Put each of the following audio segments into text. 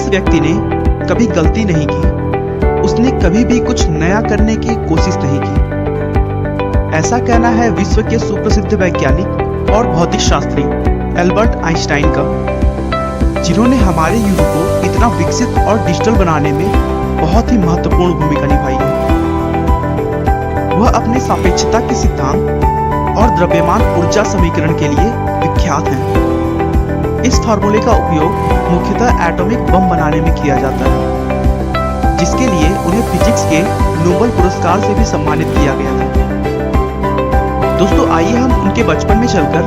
व्यक्ति ने कभी गलती नहीं की, उसने कभी भी कुछ नया करने की कोशिश नहीं की। ऐसा कहना है विश्व के सुप्रसिद्ध वैज्ञानिक और भौतिक शास्त्री एल्बर्ट आइंस्टाइन का, जिन्होंने हमारे युग को इतना विकसित और डिजिटल बनाने में बहुत ही महत्वपूर्ण भूमिका निभाई है। वह अपने सापेक्षता के सिद्धांत और द्रव्यमान ऊर्जा समीकरण के लिए विख्यात हैं। इस फार्मूले का उपयोग मुख्यतः एटॉमिक बम बनाने में किया जाता है, जिसके लिए उन्हें फिजिक्स के नोबेल पुरस्कार से भी सम्मानित किया गया था। दोस्तों, आइए हम उनके बचपन में चलकर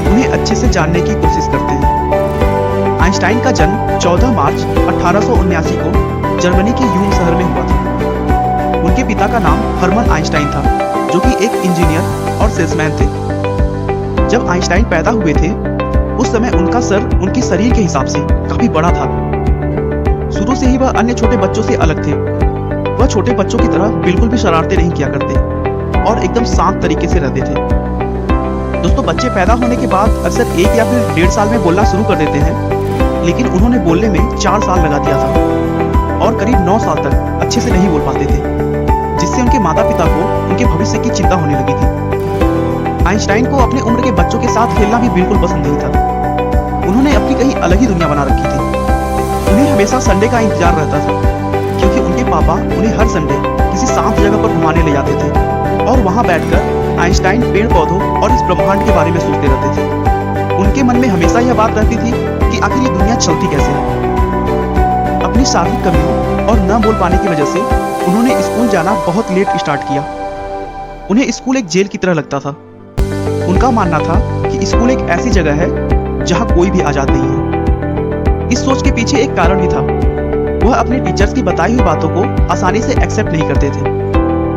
उन्हें अच्छे से जानने की कोशिश करते हैं। आइंस्टाइन का जन्म 14 मार्च 1879 को जर्मनी के यून शहर में हुआ था। उनके पिता का नाम हर्मन आइंस्टाइन था, जो कि एक इंजीनियर और सेल्समैन थे। जब आइंस्टाइन पैदा हुए थे, उस समय उनका सर उनके शरीर के हिसाब से काफी बड़ा था। शुरू से ही वह अन्य छोटे बच्चों से अलग थे। वह छोटे बच्चों की तरह बिल्कुल भी शरारतें नहीं किया करते और एकदम शांत तरीके से रहते थे। दोस्तों, बच्चे पैदा होने के बाद अक्सर 1 या फिर 1.5 साल में बोलना शुरू कर देते हैं, लेकिन उन्होंने बोलने में 4 साल लगा दिया था और करीब 9 साल तक अच्छे से नहीं बोल पाते थे, जिससे उनके माता पिता को उनके भविष्य की चिंता होने लगी थी। आइंस्टाइन को अपने उम्र के बच्चों के साथ खेलना भी बिल्कुल पसंद नहीं था। उन्होंने अपनी कहीं अलग ही दुनिया बना रखी थी। उन्हें हमेशा संडे का इंतजार रहता था, क्योंकि उनके पापा उन्हें हर संडे किसी शांत जगह पर घुमाने ले जाते थे और वहां बैठकर आइंस्टाइन पेड़ पौधों और इस ब्रह्मांड के बारे में सोचते रहते थे। उनके मन में हमेशा यह बात रहती थी कि आखिर ये दुनिया चलती कैसे है। अपनी शारीरिक कमियों और न बोल पाने की वजह से उन्होंने स्कूल जाना बहुत लेट स्टार्ट किया। उन्हें स्कूल एक जेल की तरह लगता था। उनका मानना था कि स्कूल एक ऐसी जगह है जहां कोई भी आजाद नहीं है। इस सोच के पीछे एक कारण भी था। वह अपने टीचर्स की बताई हुई बातों को आसानी से एक्सेप्ट नहीं करते थे,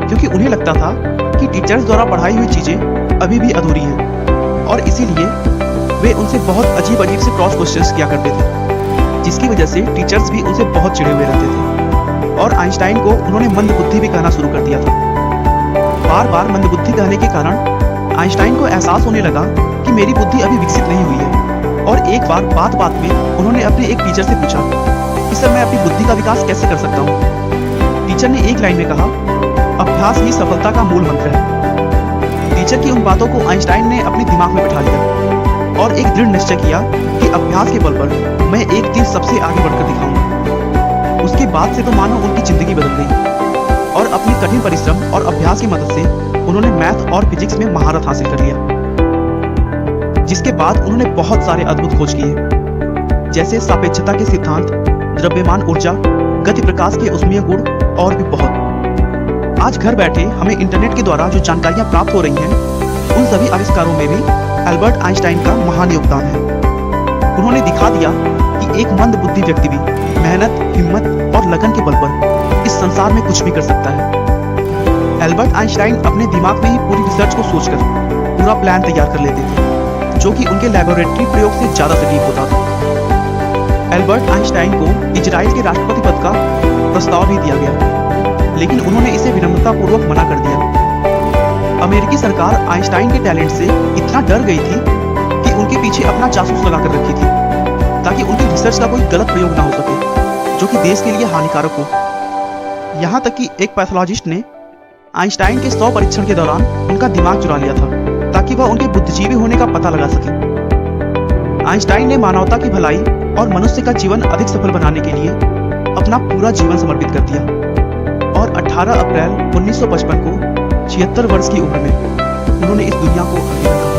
क्योंकि उन्हें लगता था कि टीचर्स द्वारा पढ़ाई हुई चीजें अभी भी अधूरी हैं, और इसीलिए वे उनसे बहुत अजीब अजीब से क्रॉस क्वेश्चंस किया करते थे, जिसकी वजह से टीचर्स भी उनसे बहुत चिढ़े हुए रहते थे। और आइंस्टाइन को उन्होंने मंदबुद्धि भी कहना शुरू कर दिया था। बार बार मंदबुद्धि कहने के कारण आइंस्टाइन को एहसास होने लगा कि मेरी बुद्धि अभी विकसित नहीं हुई है। और एक बार बात बात में उन्होंने अपने एक टीचर से पूछा कि सर, मैं अपनी बुद्धि का विकास कैसे कर सकता हूँ। टीचर ने एक लाइन में कहा, अभ्यास ही सफलता का मूल मंत्र है। टीचर की उन बातों को आइंस्टाइन ने अपने दिमाग में बिठा लिया और एक दृढ़ निश्चय किया कि अभ्यास के बल पर मैं एक दिन सबसे आगे बढ़कर दिखाऊंगा। उसके बाद से तो मानो उनकी जिंदगी बदल गई और अपनी कठिन परिश्रम और अभ्यास की मदद से उन्होंने मैथ और फिजिक्स में महारत हासिल कर लिया। जिसके बाद उन्होंने बहुत सारे अद्भुत खोज किए, जैसे सापेक्षता के सिद्धांत, द्रव्यमान ऊर्जा, गति प्रकाश के ऊष्मीय गुण और भी बहुत। आज घर बैठे हमें इंटरनेट के द्वारा जो जानकारियां प्राप्त हो रही हैं, उन सभी आविष्कारों में भी एल्बर्ट आइंस्टाइन का महान योगदान है। उन्होंने दिखा दिया कि एक मंदबुद्धि व्यक्ति भी मेहनत, हिम्मत और लगन के बल पर इस संसार में कुछ भी कर सकता है। एल्बर्ट आइंस्टाइन अपने दिमाग में ही पूरी रिसर्च को सोचकर पूरा प्लान तैयार कर लेते थे, जो कि उनके लैबोरेटरी प्रयोग से ज्यादा सटीक होता था। एल्बर्ट आइंस्टाइन को इजराइल के राष्ट्रपति पद का प्रस्ताव भी दिया गया, लेकिन उन्होंने इसे विनम्रतापूर्वक मना कर दिया। अमेरिकी सरकार आइंस्टाइन के टैलेंट से इतना डर गई थी कि उनके पीछे अपना जासूस लगाकर रखी थी, ताकि उनकी रिसर्च का कोई गलत प्रयोग ना हो सके, जो कि देश के लिए हानिकारक हो। यहाँ तक कि एक पैथोलॉजिस्ट ने आइंस्टाइन के 100 परीक्षण के दौरान उनका दिमाग चुरा लिया था, ताकि वह उनके बुद्धिजीवी होने का पता लगा सके। आइंस्टाइन ने मानवता की भलाई और मनुष्य का जीवन अधिक सफल बनाने के लिए अपना पूरा जीवन समर्पित कर दिया और 18 अप्रैल 1955 को 76 वर्ष की उम्र में उन्होंने इस दुनिया को अलविदा कहा।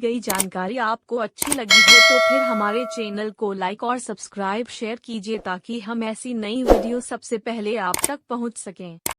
गई जानकारी आपको अच्छी लगी हो तो फिर हमारे चैनल को लाइक और सब्सक्राइब शेयर कीजिए, ताकि हम ऐसी नई वीडियो सबसे पहले आप तक पहुंच सकें।